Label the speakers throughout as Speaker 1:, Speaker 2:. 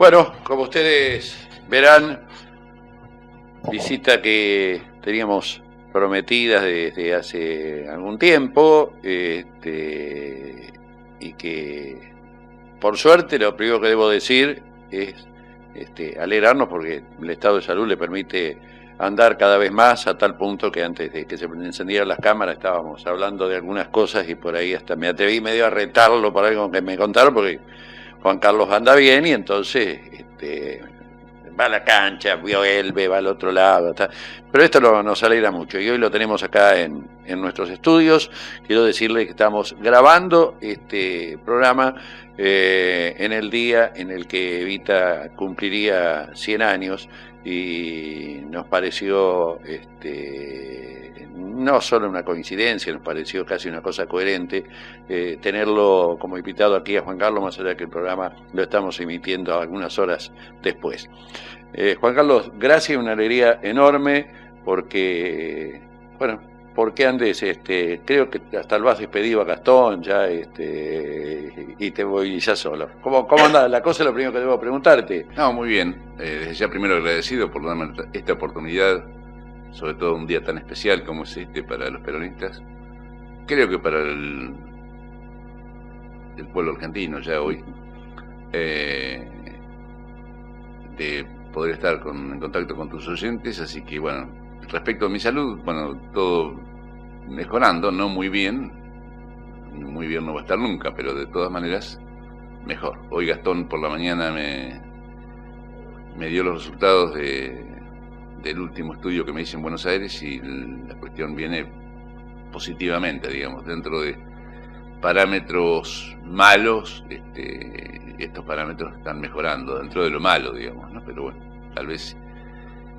Speaker 1: Bueno, como ustedes verán, visita que teníamos prometidas desde hace algún tiempo, y que por suerte lo primero que debo decir es alegrarnos porque el estado de salud le permite andar cada vez más, a tal punto que antes de que se encendieran las cámaras estábamos hablando de algunas cosas y por ahí hasta me atreví medio a retarlo por algo que me contaron, porque Juan Carlos anda bien y entonces va a la cancha, vuelve, va al otro lado. Pero esto nos alegra mucho y hoy lo tenemos acá en nuestros estudios. Quiero decirle que estamos grabando este programa en el día en el que Evita cumpliría 100 años y nos pareció no solo una coincidencia, nos pareció casi una cosa coherente tenerlo como invitado aquí a Juan Carlos, más allá de que el programa lo estamos emitiendo algunas horas después. Juan Carlos, gracias, una alegría enorme porque, bueno, porque andes, creo que hasta lo has despedido a Gastón ya, y te voy ya solo. ¿Cómo anda la cosa? Lo primero que debo preguntarte.
Speaker 2: No, muy bien. Desde ya primero agradecido por darme esta oportunidad, sobre todo un día tan especial como es este para los peronistas. Creo que para el pueblo argentino ya hoy, de poder estar en contacto con tus oyentes. Así que bueno, respecto a mi salud, bueno, todo mejorando, no muy bien no va a estar nunca, pero de todas maneras mejor. Hoy Gastón por la mañana me dio los resultados del último estudio que me hice en Buenos Aires y la cuestión viene positivamente, digamos, dentro de parámetros malos. Estos parámetros están mejorando dentro de lo malo, digamos, ¿no? Pero bueno, tal vez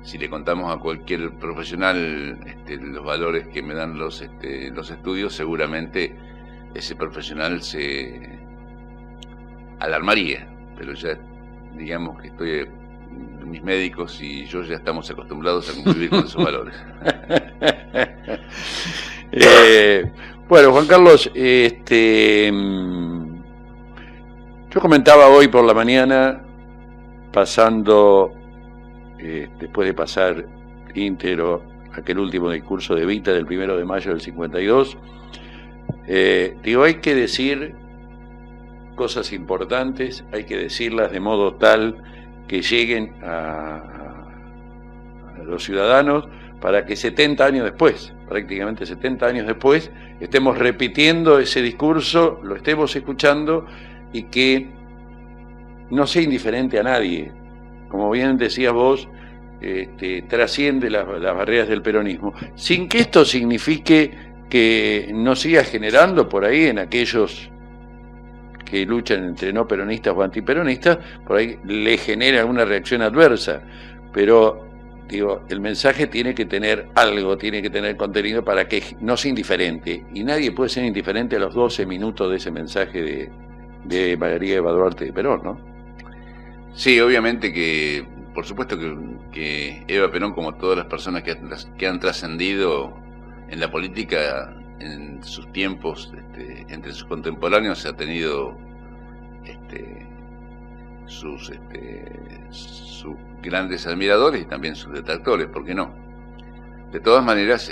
Speaker 2: si le contamos a cualquier profesional los valores que me dan los estudios, seguramente ese profesional se alarmaría, pero ya digamos que mis médicos y yo ya estamos acostumbrados a convivir con esos valores.
Speaker 1: Bueno, Juan Carlos, yo comentaba hoy por la mañana, pasando, después de pasar íntegro aquel último discurso de Evita del 1 de mayo del 52, digo, hay que decir cosas importantes, hay que decirlas de modo tal que lleguen a los ciudadanos para que 70 años después, prácticamente 70 años después, estemos repitiendo ese discurso, lo estemos escuchando y que no sea indiferente a nadie. Como bien decías vos, trasciende las barreras del peronismo, sin que esto signifique que no siga generando por ahí en aquellos que luchan entre no peronistas o antiperonistas, por ahí le genera una reacción adversa, pero digo, el mensaje tiene que tener algo, tiene que tener contenido para que no sea indiferente, y nadie puede ser indiferente a los 12 minutos de ese mensaje de María Eva Duarte de Perón, ¿no?
Speaker 2: Sí, obviamente que, por supuesto que Eva Perón, como todas las personas que han trascendido en la política en sus tiempos, entre sus contemporáneos, ha tenido sus grandes admiradores y también sus detractores, ¿por qué no? De todas maneras,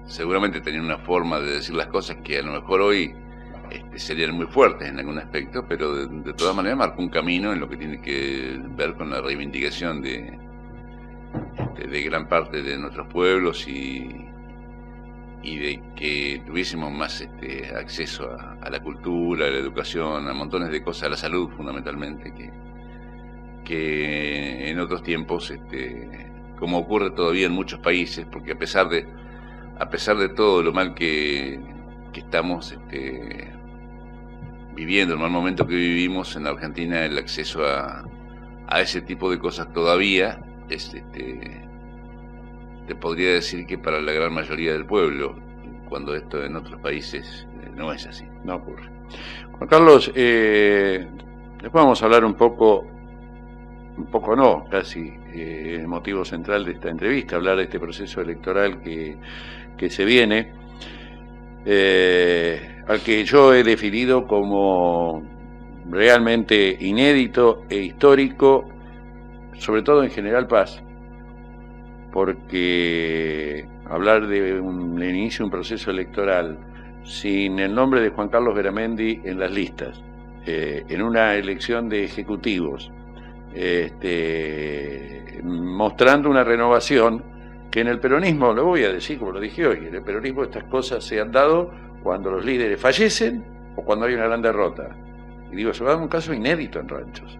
Speaker 2: seguramente tenía una forma de decir las cosas que a lo mejor hoy serían muy fuertes en algún aspecto, pero de todas maneras marcó un camino en lo que tiene que ver con la reivindicación de gran parte de nuestros pueblos y de que tuviésemos más acceso a la cultura, a la educación, a montones de cosas, a la salud fundamentalmente, que en otros tiempos, como ocurre todavía en muchos países, porque a pesar de todo lo mal que estamos viviendo, el mal momento que vivimos en Argentina, el acceso a ese tipo de cosas todavía es te podría decir que para la gran mayoría del pueblo, cuando esto en otros países no es así.
Speaker 1: No ocurre. Juan Carlos, después vamos a hablar un poco no, casi el motivo central de esta entrevista, hablar de este proceso electoral que se viene, al que yo he definido como realmente inédito e histórico, sobre todo en General Paz, porque hablar de el inicio de un proceso electoral sin el nombre de Juan Carlos Beramendi en las listas, en una elección de ejecutivos, mostrando una renovación que en el peronismo, lo voy a decir como lo dije hoy, en el peronismo estas cosas se han dado cuando los líderes fallecen o cuando hay una gran derrota. Y digo, se va a dar un caso inédito en Ranchos,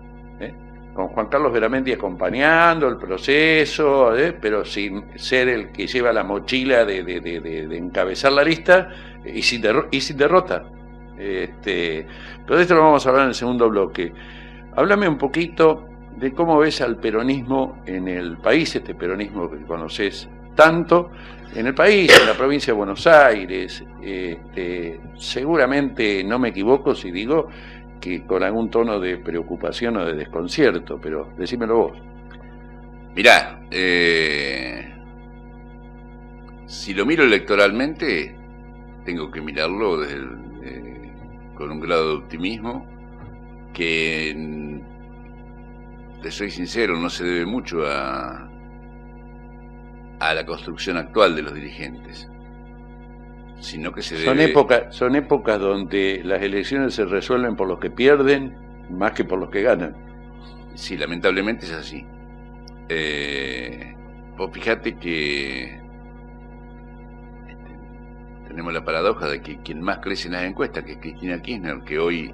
Speaker 1: con Juan Carlos Beramendi acompañando el proceso, pero sin ser el que lleva la mochila de encabezar la lista y sin derrota. Pero de esto lo vamos a hablar en el segundo bloque. Háblame un poquito de cómo ves al peronismo en el país, este peronismo que conoces tanto, en el país, en la provincia de Buenos Aires. Seguramente no me equivoco si digo que con algún tono de preocupación o de desconcierto, pero decímelo vos.
Speaker 2: Mirá, si lo miro electoralmente, tengo que mirarlo con un grado de optimismo que, te soy sincero, no se debe mucho a la construcción actual de los dirigentes, sino que se debe...
Speaker 1: Son épocas donde las elecciones se resuelven por los que pierden más que por los que ganan.
Speaker 2: Sí, lamentablemente es así. Vos fijate que tenemos la paradoja de que quien más crece en las encuestas, que es Cristina Kirchner, que hoy,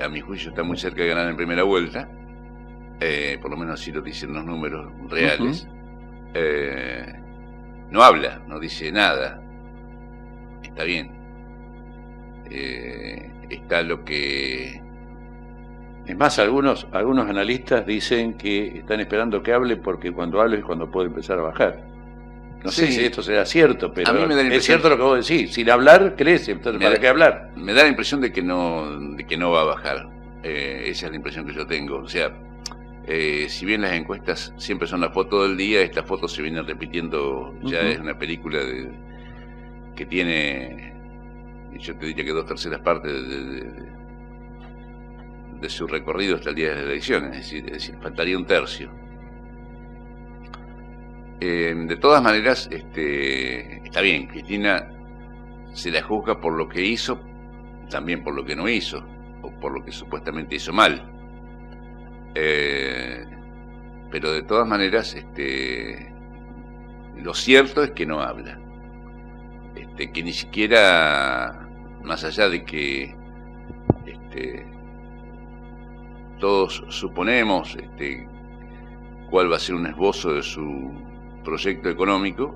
Speaker 2: a mi juicio, está muy cerca de ganar en primera vuelta, por lo menos así lo dicen los números reales. No habla, no dice nada. Está bien. Está lo que...
Speaker 1: Es más, algunos analistas dicen que están esperando que hable porque cuando hable es cuando puede empezar a bajar. No sé si esto será cierto, pero
Speaker 2: a mí me da la
Speaker 1: es cierto lo que vos decís. Sin hablar, crece, entonces ¿para qué hablar?
Speaker 2: Me da la impresión de que no va a bajar. Esa es la impresión que yo tengo. O sea, si bien las encuestas siempre son la foto del día, esta foto se viene repitiendo, ya es una película que tiene, yo te diría que 2/3 partes de su recorrido hasta el día de las elecciones, es decir, faltaría 1/3. De todas maneras, está bien, Cristina se la juzga por lo que hizo, también por lo que no hizo, o por lo que supuestamente hizo mal. Pero de todas maneras, lo cierto es que no habla. Que ni siquiera, más allá de que todos suponemos cuál va a ser un esbozo de su proyecto económico,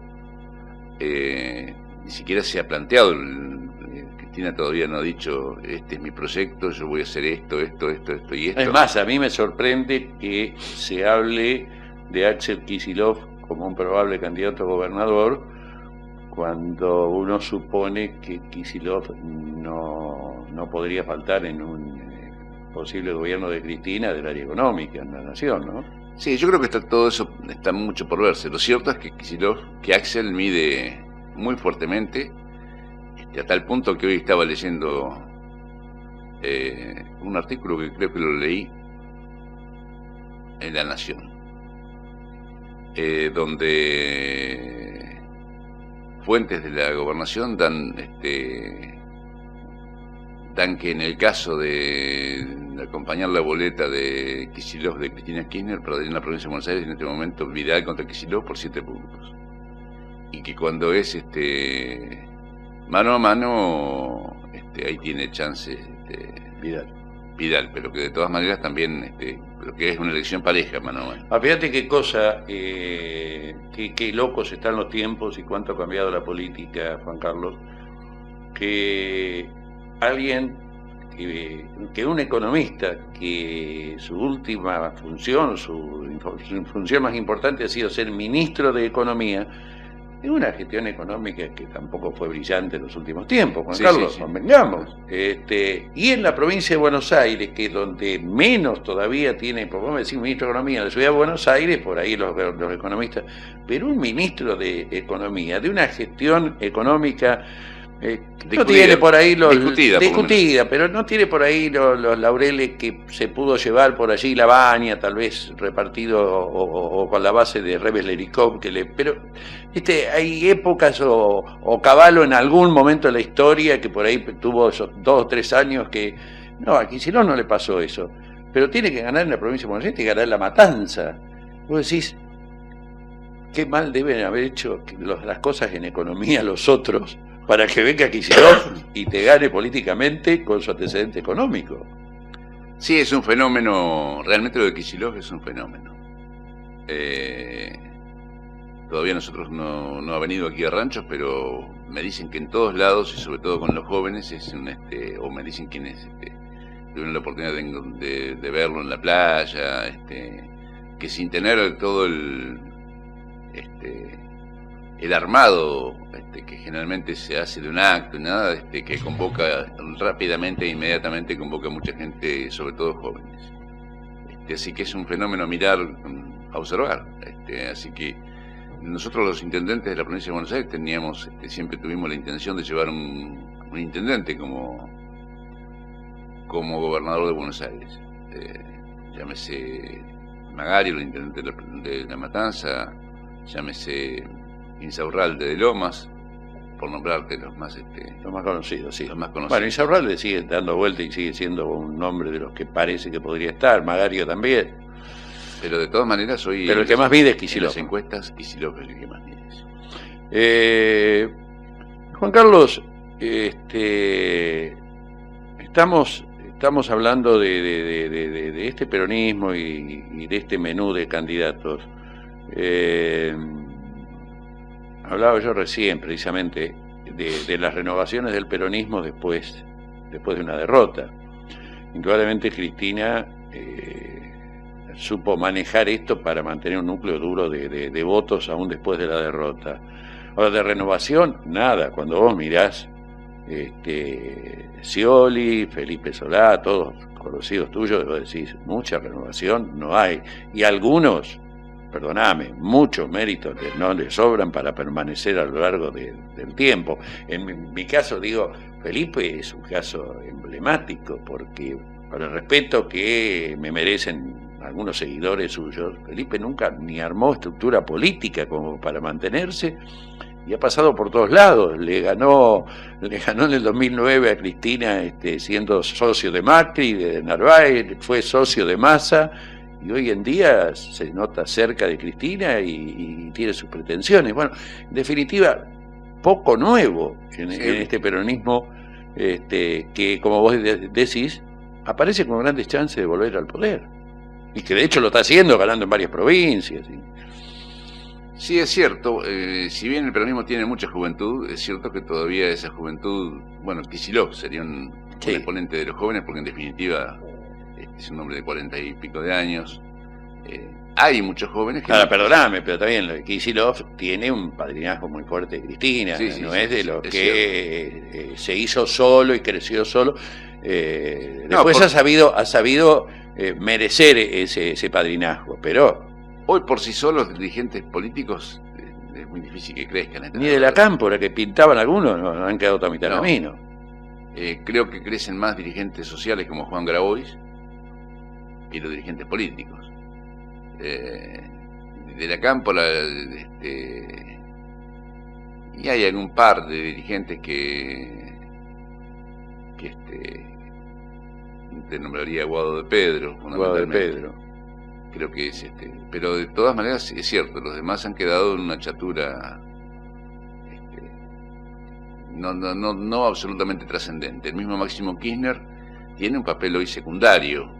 Speaker 2: ni siquiera se ha planteado. Cristina todavía no ha dicho, este es mi proyecto, yo voy a hacer esto y esto.
Speaker 1: Es más, a mí me sorprende que se hable de Axel Kicillof como un probable candidato a gobernador, cuando uno supone que Kicillof no podría faltar en un posible gobierno de Cristina del área económica en la nación, ¿no?
Speaker 2: Sí, yo creo que todo eso está mucho por verse. Lo cierto es que Axel mide muy fuertemente, a tal punto que hoy estaba leyendo un artículo que creo que lo leí en La Nación, donde fuentes de la gobernación dan que en el caso de acompañar la boleta de Kicillof de Cristina Kirchner, pero en la provincia de Buenos Aires en este momento Vidal contra Kicillof por 7 puntos, y que cuando es mano a mano ahí tiene chance Vidal, pero que de todas maneras también pero que es una elección pareja mano a mano.
Speaker 1: Fíjate qué cosa, qué locos están los tiempos y cuánto ha cambiado la política, Juan Carlos, que alguien, que un economista que su última función, su función más importante ha sido ser ministro de Economía, en una gestión económica que tampoco fue brillante en los últimos tiempos, Juan Carlos, convengamos. Y en la provincia de Buenos Aires, que es donde menos todavía tiene, por vos me decís, ministro de Economía de la ciudad de Buenos Aires, por ahí los economistas, pero un ministro de Economía, de una gestión económica no tiene por ahí
Speaker 2: discutida,
Speaker 1: pero no tiene por ahí los laureles que se pudo llevar por allí la Baña, tal vez repartido o con la base de Rebes Lerikov, pero hay épocas o Cavallo en algún momento de la historia que por ahí tuvo esos 2 o 3 años que no, a Kicillof no le pasó eso, pero tiene que ganar en la provincia de Buenos Aires, tiene que ganar La Matanza. Vos decís, qué mal deben haber hecho las cosas en economía los otros para que venga Kicillof y te gane políticamente con su antecedente económico.
Speaker 2: Sí, es un fenómeno, realmente lo de Kicillof es un fenómeno. Todavía nosotros no ha venido aquí a Ranchos, pero me dicen que en todos lados, y sobre todo con los jóvenes, o me dicen quienes tuvieron la oportunidad de verlo en la playa, que sin tener todo el armado que generalmente se hace de un acto y nada, que convoca rápidamente e inmediatamente, convoca a mucha gente, sobre todo jóvenes. Así que es un fenómeno a mirar, a observar. Así que nosotros los intendentes de la provincia de Buenos Aires siempre tuvimos la intención de llevar un intendente como gobernador de Buenos Aires. Llámese Magario, el intendente de La Matanza, llámese Insaurralde de Lomas, por nombrarte los más
Speaker 1: conocidos, sí.
Speaker 2: Los más conocidos.
Speaker 1: Bueno, Insaurralde sigue dando vuelta y sigue siendo un nombre de los que parece que podría estar, Magario también.
Speaker 2: Pero de todas maneras hoy...
Speaker 1: Pero el que más mide es Kicillof.
Speaker 2: En las encuestas, Kicillof es el que más mide.
Speaker 1: Juan Carlos, estamos hablando de este peronismo y de este menú de candidatos. Hablaba yo recién precisamente de las renovaciones del peronismo después de una derrota. Indudablemente Cristina supo manejar esto para mantener un núcleo duro de votos aún después de la derrota. Ahora, de renovación, nada. Cuando vos mirás Scioli, Felipe Solá, todos conocidos tuyos, vos decís, mucha renovación no hay. Y algunos, perdoname, muchos méritos no les sobran para permanecer a lo largo del tiempo. En mi caso, digo, Felipe es un caso emblemático, porque por el respeto que me merecen algunos seguidores suyos, Felipe nunca ni armó estructura política como para mantenerse, y ha pasado por todos lados. Le ganó en el 2009 a Cristina siendo socio de Macri, de Narváez, fue socio de Massa, y hoy en día se nota cerca de Cristina y tiene sus pretensiones. Bueno, en definitiva, poco nuevo en este peronismo, que, como vos decís, aparece con grandes chances de volver al poder. Y que de hecho lo está haciendo, ganando en varias provincias.
Speaker 2: Sí, es cierto. Si bien el peronismo tiene mucha juventud, es cierto que todavía esa juventud... Bueno, Kicillof sería un exponente de los jóvenes, porque en definitiva es un hombre de 40 y pico de años. Hay muchos jóvenes que...
Speaker 1: Ahora, perdóname, pero también Kicillof tiene un padrinazgo muy fuerte de Cristina. No es de los que se hizo solo y creció solo. Después ha sabido merecer ese padrinazgo, pero
Speaker 2: hoy por sí solos los dirigentes políticos es muy difícil que crezcan.
Speaker 1: Ni de la cámpora que pintaban algunos no han quedado a mitad de camino.
Speaker 2: Creo que crecen más dirigentes sociales como Juan Grabois que los dirigentes políticos. De la cámpora y hay algún par de dirigentes que te nombraría Guado de Pedro, creo que es pero de todas maneras es cierto, los demás han quedado en una chatura no absolutamente trascendente. El mismo Máximo Kirchner tiene un papel hoy secundario.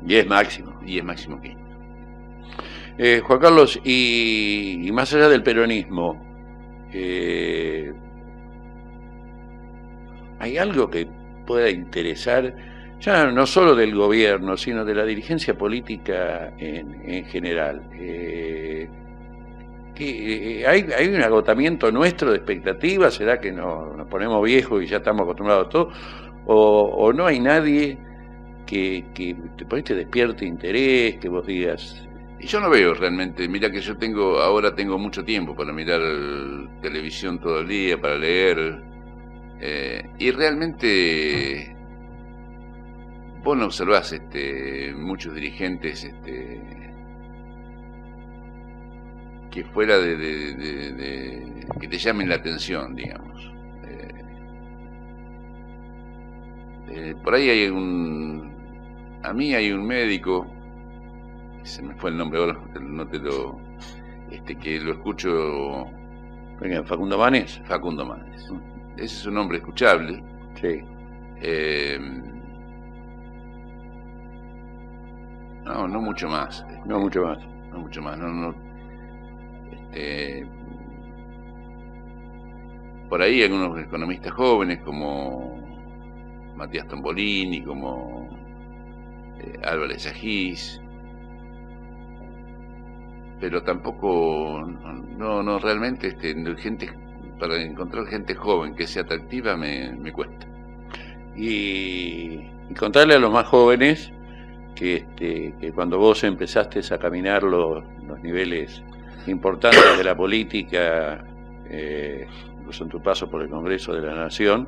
Speaker 1: Y es Máximo
Speaker 2: Kirchner.
Speaker 1: Juan Carlos, y más allá del peronismo, ¿hay algo que pueda interesar, ya no solo del gobierno, sino de la dirigencia política en general? ¿Hay un agotamiento nuestro de expectativas? ¿Será que nos ponemos viejos y ya estamos acostumbrados a todo? ¿O no hay nadie que te despierte interés, que vos digas?
Speaker 2: Y yo no veo realmente. Mira que yo ahora tengo mucho tiempo para mirar televisión todo el día, para leer. Y realmente vos no observás muchos dirigentes que fuera de que te llamen la atención, digamos. Por ahí hay a mí hay un médico, se me fue el nombre ahora, no te lo, que lo escucho.
Speaker 1: Venga, Facundo Manes.
Speaker 2: Facundo Manes. Ese es un nombre escuchable.
Speaker 1: Sí.
Speaker 2: No mucho más.
Speaker 1: No mucho más.
Speaker 2: No mucho más. Por ahí algunos economistas jóvenes como Matías Tombolini, como Álvarez Agís, pero tampoco, no realmente gente, para encontrar gente joven que sea atractiva me cuesta.
Speaker 1: Y contarle a los más jóvenes que cuando vos empezaste a caminar los niveles importantes de la política, incluso en tu paso por el Congreso de la Nación,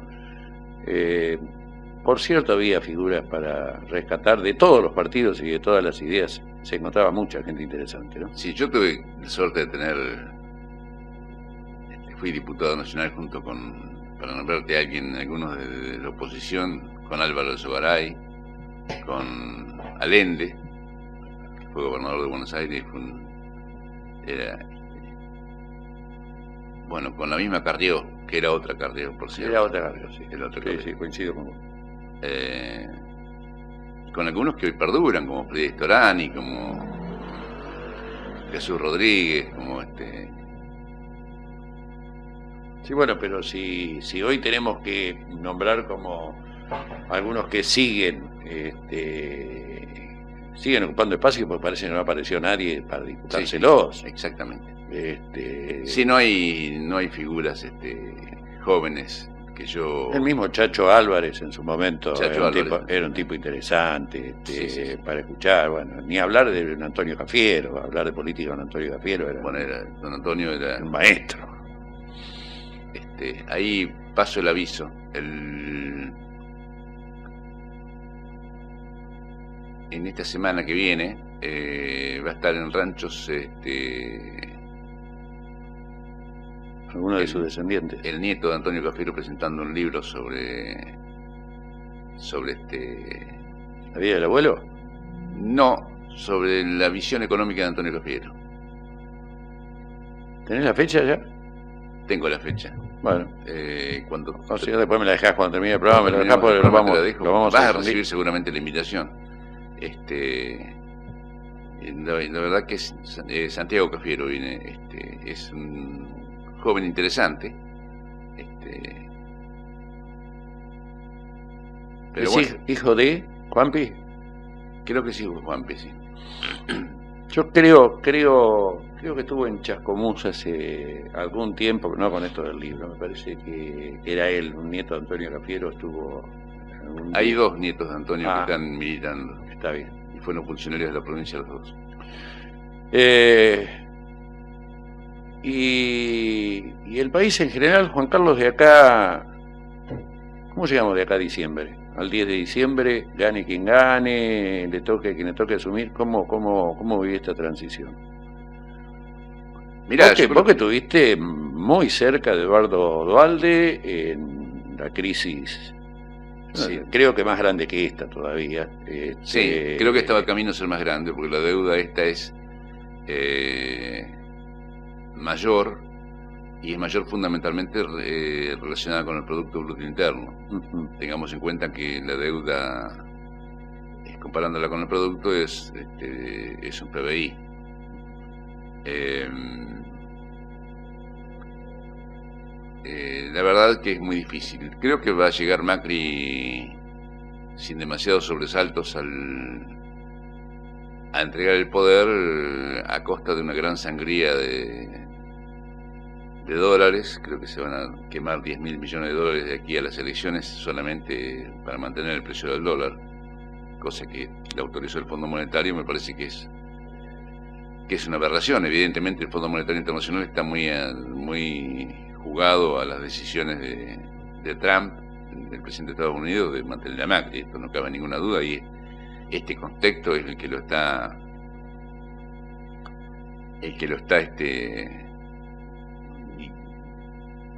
Speaker 1: por cierto había figuras para rescatar de todos los partidos y de todas las ideas. Se encontraba mucha gente interesante, ¿no?
Speaker 2: Sí, yo tuve la suerte de tener, fui diputado nacional junto con, para nombrarte a algunos de la oposición, con Álvaro de Sogaray, con Allende, que fue gobernador de Buenos Aires, bueno, con la misma Carrió, que era otra Carrió, por cierto.
Speaker 1: Era otra Carrió, sí.
Speaker 2: Era otra Carrió.
Speaker 1: Sí, coincido con vos.
Speaker 2: Con algunos que hoy perduran, como Frida Storani, como Jesús Rodríguez, como
Speaker 1: Sí, bueno, pero si hoy tenemos que nombrar como algunos que siguen ocupando espacio, porque parece que no apareció nadie para disputárselos.
Speaker 2: Sí, exactamente. Sí, no hay figuras jóvenes que yo...
Speaker 1: El mismo Chacho Álvarez en su momento era un tipo interesante
Speaker 2: sí.
Speaker 1: Para escuchar. Bueno, ni hablar de don Antonio Cafiero, hablar de política con Antonio Cafiero
Speaker 2: don Antonio era
Speaker 1: un maestro.
Speaker 2: Ahí paso el aviso. En esta semana que viene va a estar en Ranchos
Speaker 1: alguno de sus descendientes.
Speaker 2: El nieto de Antonio Cafiero presentando un libro sobre
Speaker 1: ¿La vida del abuelo?
Speaker 2: No, sobre la visión económica de Antonio Cafiero.
Speaker 1: ¿Tenés la fecha ya?
Speaker 2: Tengo la fecha.
Speaker 1: Bueno,
Speaker 2: o
Speaker 1: sea, después me la dejás cuando termine el programa, me la dejás porque lo vamos
Speaker 2: a recibir seguramente la invitación. La verdad que Santiago Cafiero viene, es un joven interesante,
Speaker 1: pero ¿es bueno, hijo de Juanpi?
Speaker 2: Creo que sí, Juanpi, sí.
Speaker 1: Yo creo que estuvo en Chascomús hace algún tiempo, no con esto del libro, me parece que era él, un nieto de Antonio Cafiero, estuvo...
Speaker 2: Hay dos nietos de Antonio que están militando.
Speaker 1: Está bien.
Speaker 2: Y fueron funcionarios de la provincia los dos.
Speaker 1: Y el país en general, Juan Carlos, de acá, ¿cómo llegamos de acá a diciembre? Al 10 de diciembre, gane quien gane, le toque a quien le toque asumir. ¿Cómo viví esta transición? Mirá, vos que estuviste muy cerca de Eduardo Duhalde en la crisis, sí, creo que más grande que esta todavía.
Speaker 2: Sí, creo que estaba el camino a ser más grande, porque la deuda esta es mayor, y es mayor fundamentalmente relacionada con el Producto Bruto Interno. Tengamos en cuenta que la deuda, comparándola con el producto, es un PBI. La verdad que es muy difícil. Creo que va a llegar Macri sin demasiados sobresaltos a entregar el poder a costa de una gran sangría de dólares. Creo que se van a quemar 10.000 millones de dólares de aquí a las elecciones solamente para mantener el precio del dólar, cosa que le autorizó el Fondo Monetario. Me parece que es una aberración. Evidentemente el Fondo Monetario Internacional está muy jugado a las decisiones de Trump, del presidente de Estados Unidos, de mantener a Macri. Esto no cabe ninguna duda, y este contexto es el que lo está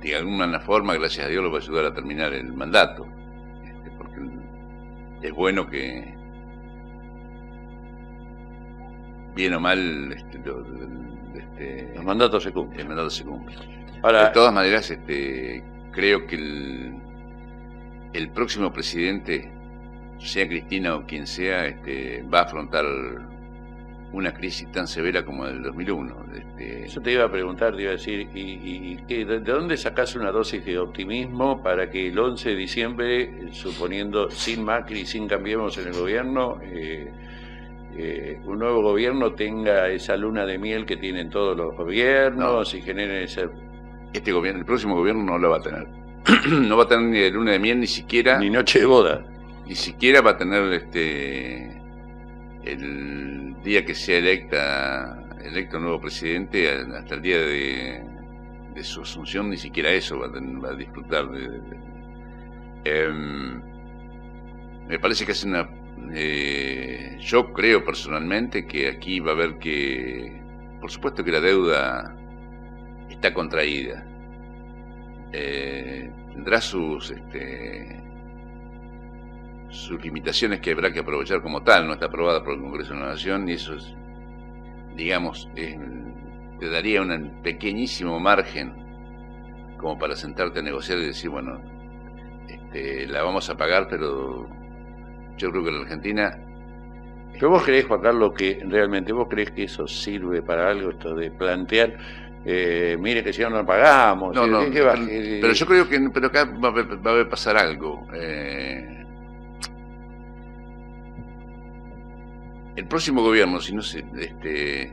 Speaker 2: de alguna forma, gracias a Dios, lo va a ayudar a terminar el mandato, porque es bueno que, bien o mal,
Speaker 1: los mandatos se cumplen.
Speaker 2: El mandato se cumple.
Speaker 1: Ahora,
Speaker 2: de todas maneras, creo que el próximo presidente, sea Cristina o quien sea, va a afrontar una crisis tan severa como el 2001.
Speaker 1: Yo te iba a preguntar, te iba a decir, ¿de dónde sacás una dosis de optimismo para que el 11 de diciembre, suponiendo sin Macri, sin Cambiemos en el gobierno, un nuevo gobierno tenga esa luna de miel que tienen todos los gobiernos y genere ese...
Speaker 2: El próximo gobierno no lo va a tener. No va a tener ni de luna de miel, ni siquiera...
Speaker 1: Ni noche de boda.
Speaker 2: Ni siquiera va a tener el día que sea electo nuevo presidente, hasta el día de su asunción, ni siquiera eso va a disfrutar me parece que es una... yo creo personalmente que aquí va a haber que... Por supuesto que la deuda está contraída. Tendrá sus limitaciones que habrá que aprovechar como tal. No está aprobada por el Congreso de la Nación, y eso es, digamos, te daría un pequeñísimo margen como para sentarte a negociar y decir, bueno, la vamos a pagar, pero yo creo que la Argentina...
Speaker 1: ¿Pero vos creés, Juan Carlos, que realmente vos creés que eso sirve para algo, esto de plantear, mire que si no lo pagamos?
Speaker 2: No, pero yo creo que acá va a pasar algo. El próximo gobierno, si no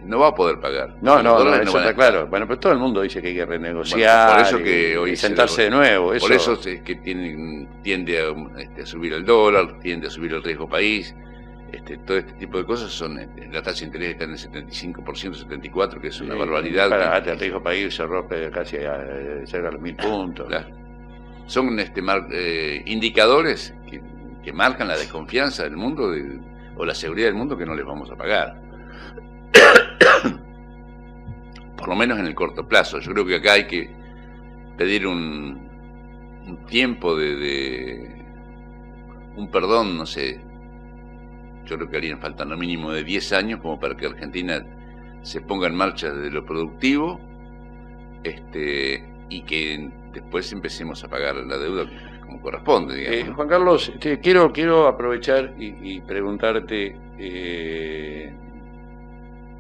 Speaker 2: no va a poder pagar.
Speaker 1: No, eso está claro. Bueno, pero todo el mundo dice que hay que renegociar,
Speaker 2: bueno, por eso que hoy
Speaker 1: sentarse de nuevo.
Speaker 2: Por eso es que tiende a subir el dólar, tiende a subir el riesgo país. Todo este tipo de cosas son... la tasa de interés está en el 75%, 74%, que es una barbaridad.
Speaker 1: El riesgo país se rompe casi cerca de los 1000 puntos.
Speaker 2: Claro. Son indicadores que marcan la desconfianza del mundo o la seguridad del mundo, que no les vamos a pagar. Por lo menos en el corto plazo. Yo creo que acá hay que pedir un tiempo un perdón, no sé. Yo creo que harían falta no mínimo de 10 años como para que Argentina se ponga en marcha desde lo productivo, y que después empecemos a pagar la deuda como corresponde, digamos, ¿no?
Speaker 1: Juan Carlos, quiero aprovechar y preguntarte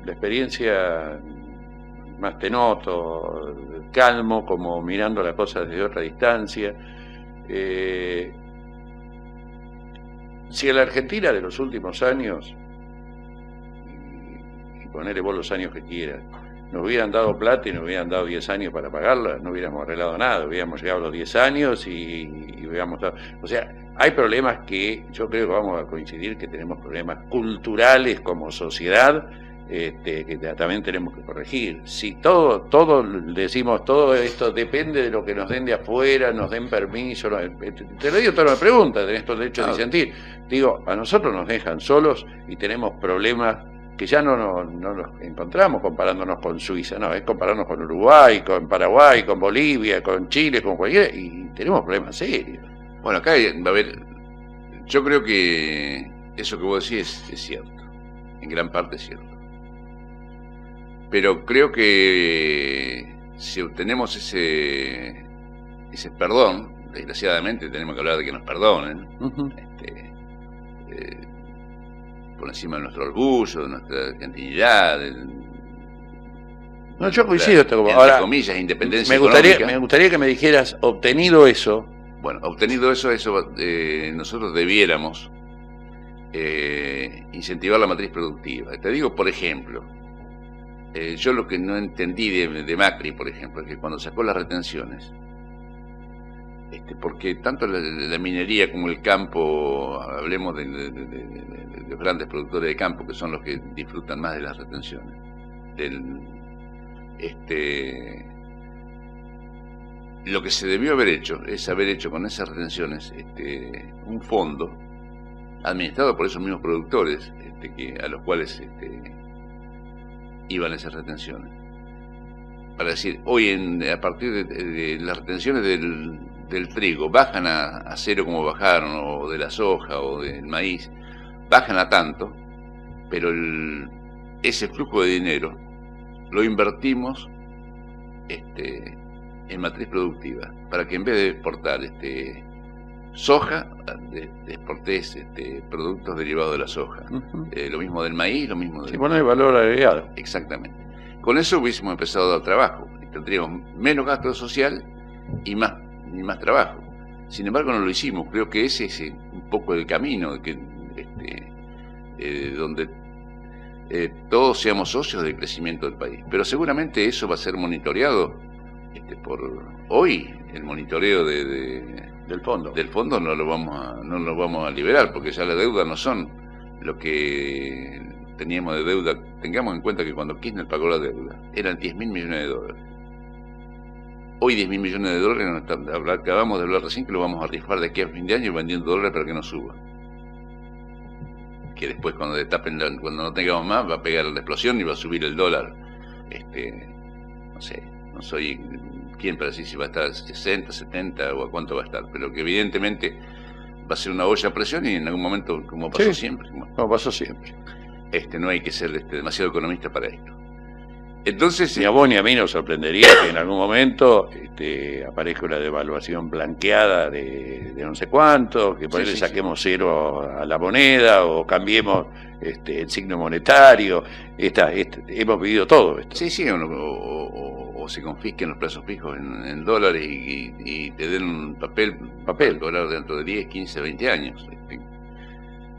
Speaker 1: la experiencia, más te noto calmo, como mirando las cosas desde otra distancia. Si a la Argentina de los últimos años, y ponele vos los años que quieras, nos hubieran dado plata y nos hubieran dado 10 años para pagarla, no hubiéramos arreglado nada, hubiéramos llegado a los 10 años y hubiéramos dado... O sea, hay problemas que yo creo que vamos a coincidir, que tenemos problemas culturales como sociedad, que también tenemos que corregir. Si todo decimos, todo esto depende de lo que nos den de afuera, nos den permiso, te lo digo, toda una pregunta, tenés todo el derecho de disentir. Digo, a nosotros nos dejan solos y tenemos problemas que ya no nos encontramos comparándonos con Suiza, no, es compararnos con Uruguay, con Paraguay, con Bolivia, con Chile, con cualquiera, y tenemos problemas serios.
Speaker 2: Bueno, acá va a haber... Yo creo que eso que vos decís es cierto, en gran parte es cierto. Pero creo que si obtenemos ese perdón, desgraciadamente tenemos que hablar de que nos perdonen, por encima de nuestro orgullo, de nuestra argentinidad,
Speaker 1: no, yo coincido,
Speaker 2: ahora, comillas, independencia económica.
Speaker 1: Me gustaría que me dijeras, obtenido eso...
Speaker 2: Bueno, obtenido eso nosotros debiéramos incentivar la matriz productiva. Te digo, por ejemplo, yo lo que no entendí de Macri, por ejemplo, es que cuando sacó las retenciones, porque tanto la minería como el campo, hablemos de los grandes productores de campo, que son los que disfrutan más de las retenciones, lo que se debió haber hecho es haber hecho con esas retenciones un fondo administrado por esos mismos productores a los cuales iban esas retenciones. Para decir, hoy a partir de las retenciones del trigo bajan a cero como bajaron, o de la soja o del maíz, bajan a tanto, pero ese flujo de dinero lo invertimos en matriz productiva, para que en vez de exportar soja, exportes productos derivados de la soja. Lo mismo del maíz, lo mismo del...
Speaker 1: Sí, poner valor agregado.
Speaker 2: Exactamente. Con eso hubiésemos empezado a dar trabajo, tendríamos menos gasto social y más trabajo. Sin embargo, no lo hicimos. Creo que ese es un poco el camino, donde todos seamos socios del crecimiento del país. Pero seguramente eso va a ser monitoreado por hoy. El monitoreo
Speaker 1: del fondo
Speaker 2: no lo vamos a liberar, porque ya la deuda no son lo que teníamos de deuda. Tengamos en cuenta que cuando Kirchner pagó la deuda eran 10.000 millones de dólares. Hoy 10.000 millones de dólares, acabamos de hablar recién que lo vamos a rifar de aquí a fin de año vendiendo dólares para que no suba. Que después cuando cuando no tengamos más va a pegar la explosión y va a subir el dólar. No sé, no soy quien para decir si va a estar 60, 70 o a cuánto va a estar, pero que evidentemente va a ser una olla a presión y en algún momento, como pasó siempre.
Speaker 1: Como pasó siempre.
Speaker 2: No hay que ser demasiado economista para esto. Entonces,
Speaker 1: ni a vos ni a mí nos sorprendería que en algún momento aparezca una devaluación blanqueada de no sé cuánto, que por ahí le saquemos cero a la moneda o cambiemos el signo monetario. Hemos vivido todo esto.
Speaker 2: Sí, o se confisquen los plazos fijos en dólares y te den un papel para cobrar dentro de 10, 15, 20 años.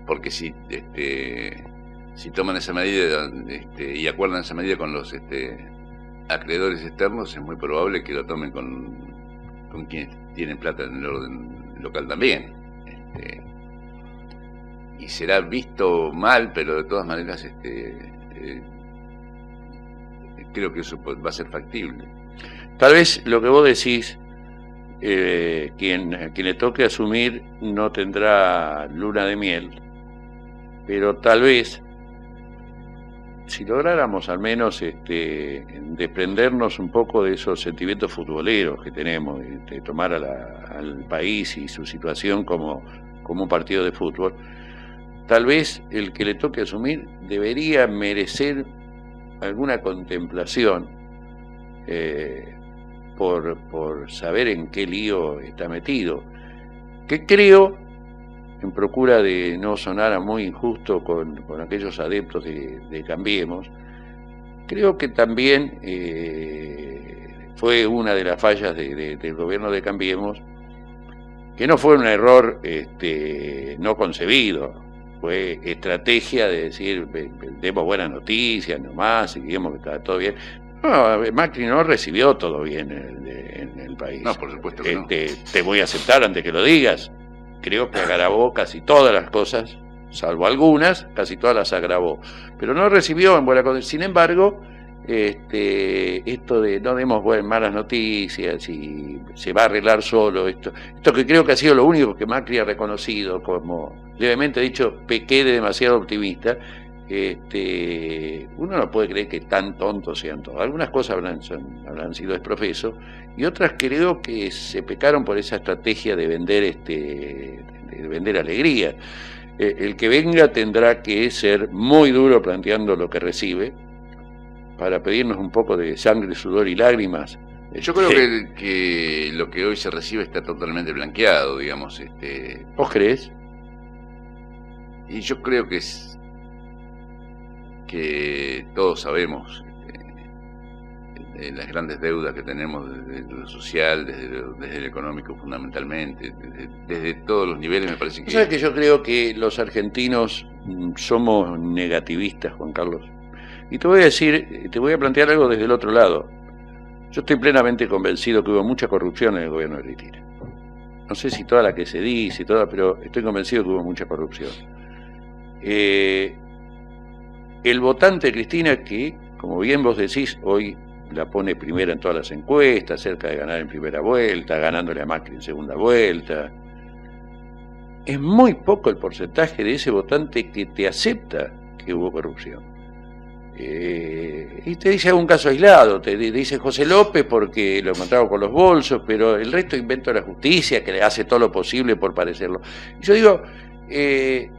Speaker 2: Porque si toman esa medida y acuerdan esa medida con los acreedores externos, es muy probable que lo tomen con quienes tienen plata en el orden local también. Y será visto mal, pero de todas maneras creo que eso va a ser factible.
Speaker 1: Tal vez lo que vos decís, quien le toque asumir no tendrá luna de miel, pero tal vez si lográramos al menos desprendernos un poco de esos sentimientos futboleros que tenemos, de tomar al país y su situación como un partido de fútbol, tal vez el que le toque asumir debería merecer alguna contemplación por saber en qué lío está metido, que creo, en procura de no sonar muy injusto con aquellos adeptos de Cambiemos, creo que también fue una de las fallas del gobierno de Cambiemos, que no fue un error no concebido, fue estrategia de decir, demos buenas noticias nomás y digamos que está todo bien. No, Macri no recibió todo bien en el país.
Speaker 2: No, por supuesto que no.
Speaker 1: Te voy a aceptar antes que lo digas. Creo que agravó casi todas las cosas, salvo algunas, casi todas las agravó. Pero no recibió en buena condición. Sin embargo, esto de no demos malas noticias y se va a arreglar solo, esto que creo que ha sido lo único que Macri ha reconocido, como levemente dicho, pequé de demasiado optimista. Uno no puede creer que tan tontos sean todos. Algunas cosas habrán sido desprofeso y otras creo que se pecaron por esa estrategia de vender alegría. El que venga tendrá que ser muy duro planteando lo que recibe para pedirnos un poco de sangre, sudor y lágrimas.
Speaker 2: Yo creo que lo que hoy se recibe está totalmente blanqueado, digamos.
Speaker 1: ¿Vos crees?
Speaker 2: Y yo creo que todos sabemos las grandes deudas que tenemos desde lo social, desde lo económico fundamentalmente, desde todos los niveles. Me parece que...
Speaker 1: ¿Sabes que yo creo que los argentinos somos negativistas, Juan Carlos? Y te voy a decir, te voy a plantear algo desde el otro lado. Yo estoy plenamente convencido que hubo mucha corrupción en el gobierno de Cristina. No sé si toda la que se dice, pero estoy convencido que hubo mucha corrupción. El votante de Cristina, que, como bien vos decís, hoy la pone primera en todas las encuestas, cerca de ganar en primera vuelta, ganándole a Macri en segunda vuelta. Es muy poco el porcentaje de ese votante que te acepta que hubo corrupción. Y te dice algún caso aislado, te dice José López porque lo encontraron con los bolsos, pero el resto invento de la justicia que le hace todo lo posible por parecerlo. Y yo digo, estoy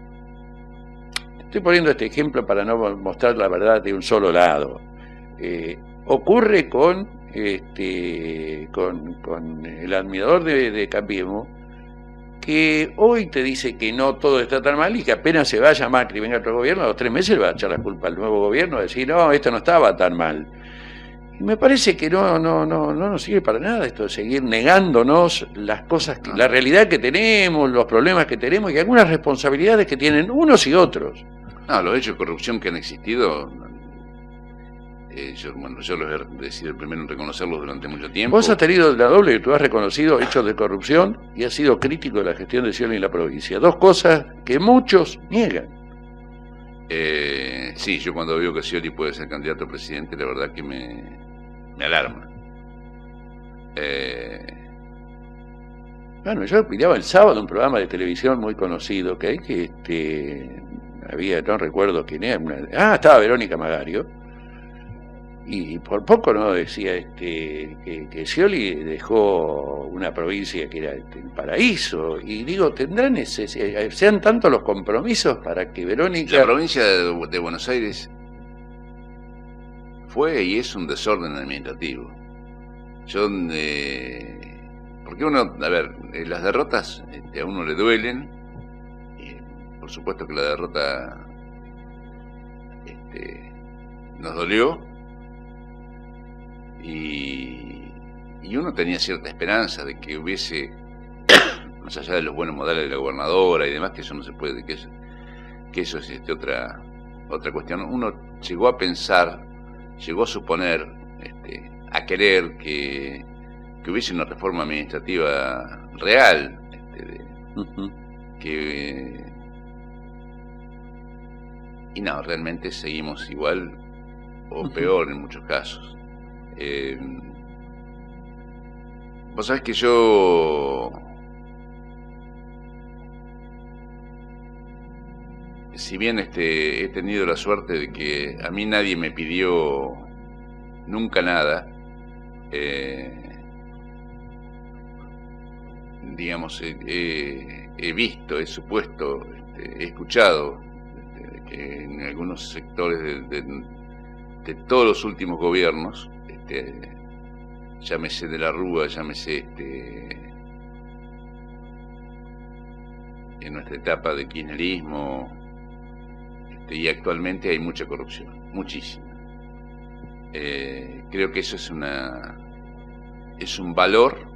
Speaker 1: poniendo este ejemplo para no mostrar la verdad de un solo lado. Ocurre con el admirador de Cambiemos, que hoy te dice que no todo está tan mal y que apenas se vaya Macri y venga otro gobierno, a los 3 meses le va a echar la culpa al nuevo gobierno, a decir, no, esto no estaba tan mal. Y me parece que no nos sirve para nada esto de seguir negándonos las cosas, la realidad que tenemos, los problemas que tenemos y algunas responsabilidades que tienen unos y otros.
Speaker 2: No, los hechos de corrupción que han existido, yo he sido el primero en reconocerlos durante mucho tiempo.
Speaker 1: Vos has tenido la doble, tú has reconocido hechos de corrupción y has sido crítico de la gestión de Scioli en la provincia. Dos cosas que muchos niegan.
Speaker 2: Sí, yo cuando veo que Scioli puede ser candidato a presidente, la verdad que me alarma.
Speaker 1: Bueno, yo miraba el sábado un programa de televisión muy conocido que había, no recuerdo quién era, estaba Verónica Magario. Y por poco no decía que Scioli dejó una provincia que era el paraíso. Y digo, tendrán sean tantos los compromisos para que Verónica...
Speaker 2: La provincia de Buenos Aires fue y es un desorden administrativo. Porque uno, a ver, las derrotas a uno le duelen. Y por supuesto que la derrota nos dolió. Y uno tenía cierta esperanza de que hubiese, más allá de los buenos modales de la gobernadora y demás, que eso no se puede, que eso es otra cuestión. Uno llegó a pensar, llegó a suponer, a querer que hubiese una reforma administrativa real, y no, realmente seguimos igual o peor en muchos casos. Vos sabés que yo, si bien he tenido la suerte de que a mí nadie me pidió nunca nada, digamos, he visto, he supuesto, he escuchado que en algunos sectores de todos los últimos gobiernos, llámese de la Rúa, llámese en nuestra etapa de kirchnerismo, y actualmente hay mucha corrupción, muchísima. Creo que eso es un valor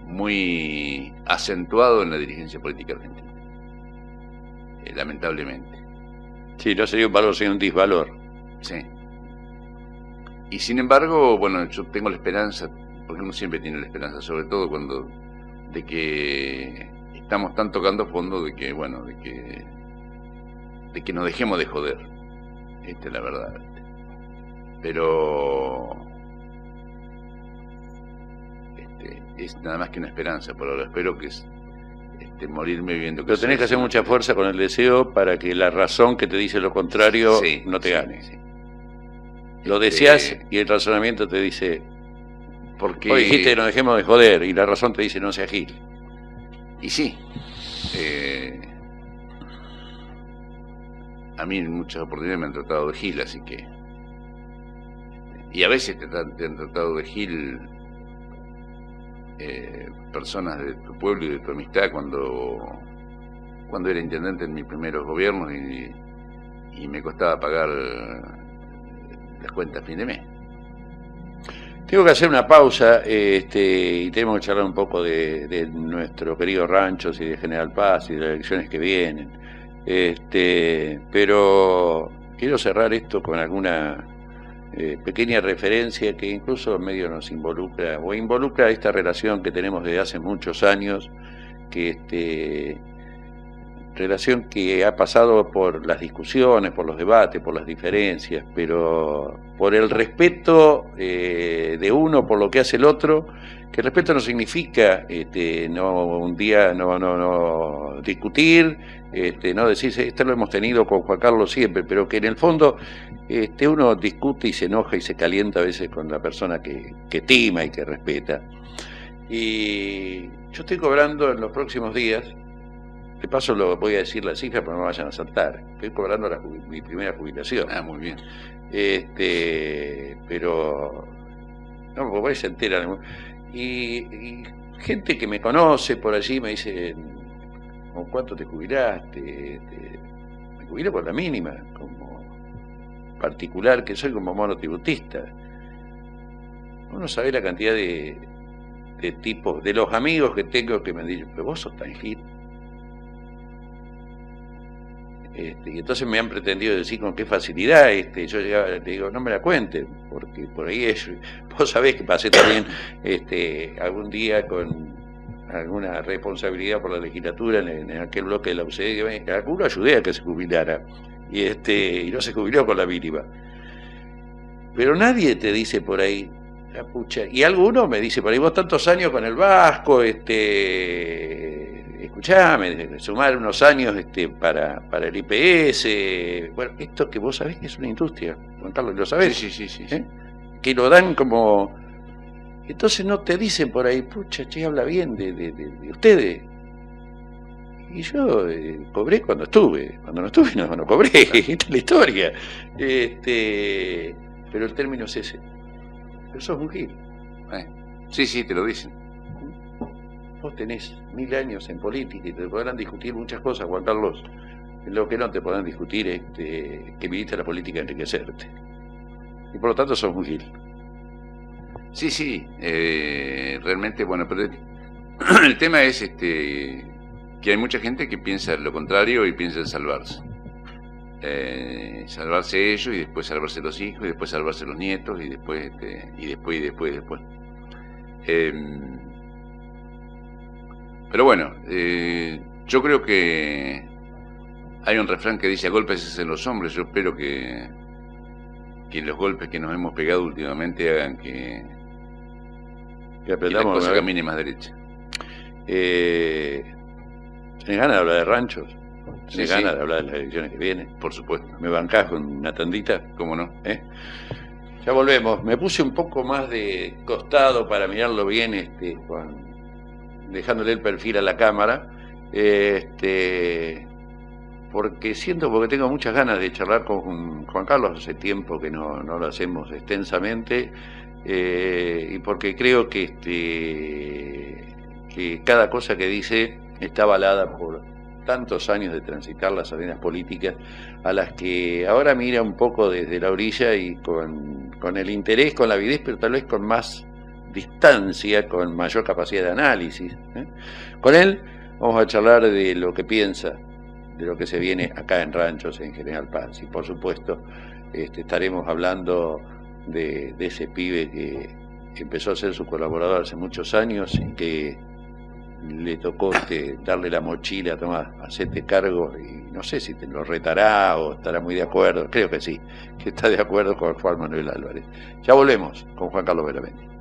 Speaker 2: muy acentuado en la dirigencia política argentina, lamentablemente.
Speaker 1: Sí, no sería un valor, sino un disvalor.
Speaker 2: Sí. Y sin embargo, bueno, yo tengo la esperanza, porque uno siempre tiene la esperanza, sobre todo de que estamos tan tocando fondo, de que nos dejemos de joder. Esta es la verdad. Pero es nada más que una esperanza por ahora. Espero que morirme viendo que...
Speaker 1: Pero tenés que hacer mucha fuerza con el deseo para que la razón que te dice lo contrario no te gane.
Speaker 2: Sí.
Speaker 1: Lo deseas y el razonamiento te dice...
Speaker 2: Porque...
Speaker 1: Vos dijiste que nos dejemos de joder y la razón te dice no seas gil.
Speaker 2: Y sí. A mí en muchas oportunidades me han tratado de gil, así que... Y a veces te han tratado de gil personas de tu pueblo y de tu amistad cuando era intendente en mis primeros gobiernos y me costaba pagar las cuentas a fin de mes.
Speaker 1: Tengo que hacer una pausa y tenemos que charlar un poco de nuestro querido Ranchos y de General Paz y de las elecciones que vienen. Pero quiero cerrar esto con alguna pequeña referencia que incluso medio nos involucra esta relación que tenemos desde hace muchos años, que relación que ha pasado por las discusiones, por los debates, por las diferencias, pero por el respeto de uno por lo que hace el otro, que el respeto no significa no un día no discutir, no decir, esto lo hemos tenido con Juan Carlos siempre, pero que en el fondo uno discute y se enoja y se calienta a veces con la persona que estima y que respeta. Y yo estoy cobrando en los próximos días, de paso lo voy a decir la cifra para que no me vayan a saltar, estoy cobrando mi primera jubilación.
Speaker 2: Ah, muy bien.
Speaker 1: Pero no, porque por ahí se enteran. Y gente que me conoce por allí me dice, ¿con cuánto te jubilaste? Me jubilé por la mínima, como particular que soy, como monotributista. Uno sabe la cantidad de tipos, de los amigos que tengo que me han dicho, pero vos sos tan hit. Y entonces me han pretendido decir con qué facilidad, yo llegaba, le digo, no me la cuenten, porque por ahí es, vos sabés que pasé también algún día con alguna responsabilidad por la legislatura en aquel bloque de la UCD, que alguno ayudé a que se jubilara, y no se jubiló con la mínima. Pero nadie te dice por ahí, la pucha, y alguno me dice por ahí, vos tantos años con el Vasco, escuchame, sumar unos años para el IPS, bueno, esto que vos sabés que es una industria, Juan Carlos, ¿lo sabés?
Speaker 2: Sí.
Speaker 1: Que lo dan como... Entonces no te dicen por ahí, pucha, che, habla bien de ustedes. Y yo cobré cuando estuve, cuando no estuve no cobré, esta es la historia. Pero el término es ese. Pero sos un gil.
Speaker 2: Sí, te lo dicen.
Speaker 1: Vos tenés 1000 años en política y te podrán discutir muchas cosas, Juan Carlos. Lo que no te podrán discutir es que viniste a la política a enriquecerte. Y por lo tanto sos un gil.
Speaker 2: Sí, realmente, bueno, pero el tema es que hay mucha gente que piensa lo contrario y piensa en salvarse. Salvarse ellos y después salvarse los hijos y después salvarse los nietos y después. Pero bueno, yo creo que hay un refrán que dice a golpes se hacen los hombres. Yo espero que los golpes que nos hemos pegado últimamente hagan que las cosas caminen más derecha.
Speaker 1: ¿Tenés ganas de hablar de ranchos? ¿Tenés ganas de hablar de las elecciones que vienen?
Speaker 2: Por supuesto.
Speaker 1: ¿Me bancás con una tandita?
Speaker 2: ¿Cómo no?
Speaker 1: Ya volvemos. Me puse un poco más de costado para mirarlo bien, dejándole el perfil a la cámara, porque tengo muchas ganas de charlar con Juan Carlos. Hace tiempo que no lo hacemos extensamente, y porque creo que cada cosa que dice está avalada por tantos años de transitar las arenas políticas, a las que ahora mira un poco desde la orilla y con el interés, con la avidez, pero tal vez con más distancia, con mayor capacidad de análisis. Con él vamos a charlar de lo que piensa, de lo que se viene acá en Ranchos, en General Paz, y por supuesto estaremos hablando de ese pibe que empezó a ser su colaborador hace muchos años y que le tocó darle la mochila, toma, hacete cargo, y no sé si te lo retará o estará muy de acuerdo, creo que sí, que está de acuerdo con Juan Manuel Álvarez. Ya volvemos con Juan Carlos Veramendi.